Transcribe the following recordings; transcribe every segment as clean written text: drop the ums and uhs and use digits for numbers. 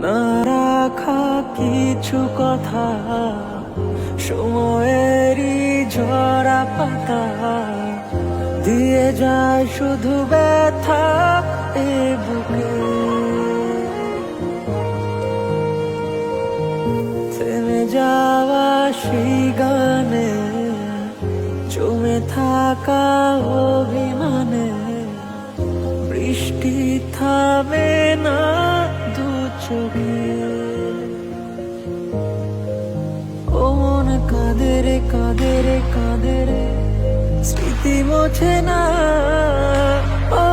না রাখা কিছু কথা, সময়েরই ঝরা পাতা দিয়ে যায় শুধু ব্যথা এ বুকে। থেমে যাওয়া সেই গানে, জমে থাকা অভিমানে, বৃষ্টি থামে না দু চোখে। ও মন কাঁদে রে কাঁদে রে কাঁদে রে, স্মৃতি মোছে না। ও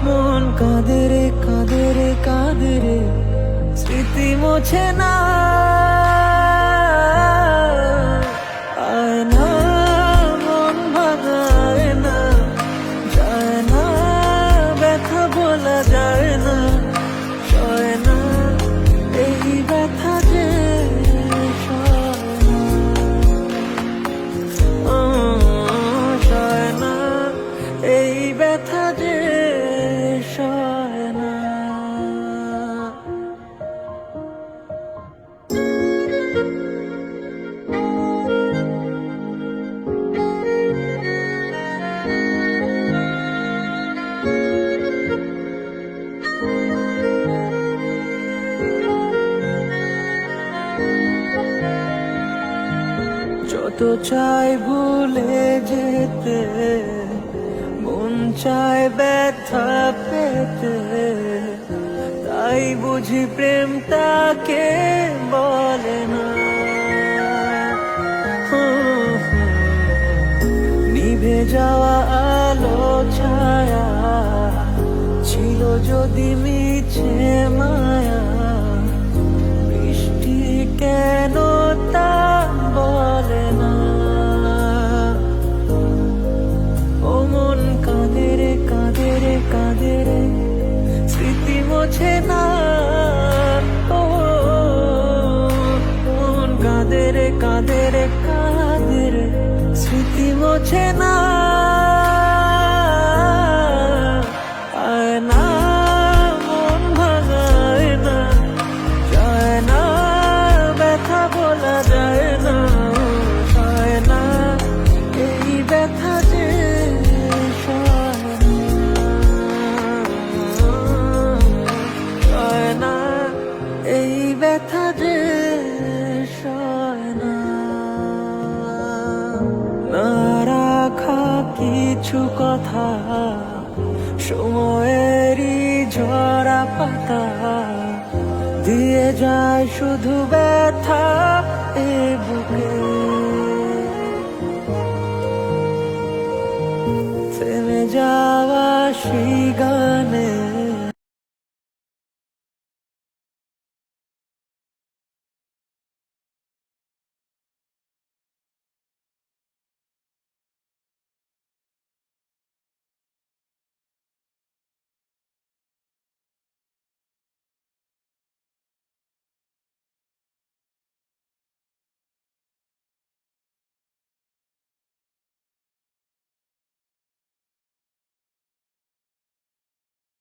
মন কাঁদে রে কাঁদে রে কাঁদে রে, স্মৃতি মোছে না। আয় না মন ভাঙায় না, যায় না ব্যথা বলা যায় না, সয় না এই ব্যথা যে সয় না, এই ব্যথা যে সয় না। যত চাই ভুলে যেতে, মন চায় ব্যথা পেতে, তাই বুঝি প্রেমটাকে বলে না। নিভে যাওয়া আলো ছায়া ছিল যদি মিছে মায়া, বৃষ্টি কেন তা বলে না। ও মন কাঁদে রে কাঁদে রে কাঁদে রে, স্মৃতি মোছে না। ও মন কাঁদে রে কাঁদে রে কাঁদে রে, স্মৃতি মোছে না। আয় না মন ভাঙায় না, যায় না ব্যথা বলা যায় না, সয় না এই ব্যথা যে সয় না, এই ব্যথা যে সয় না। না রাখা কিছু কথা, সময়েরই ঝরা পাতা দিয়ে যায় শুধু ব্যথা এ বুকে। থেমে যাওয়া সেই গানে,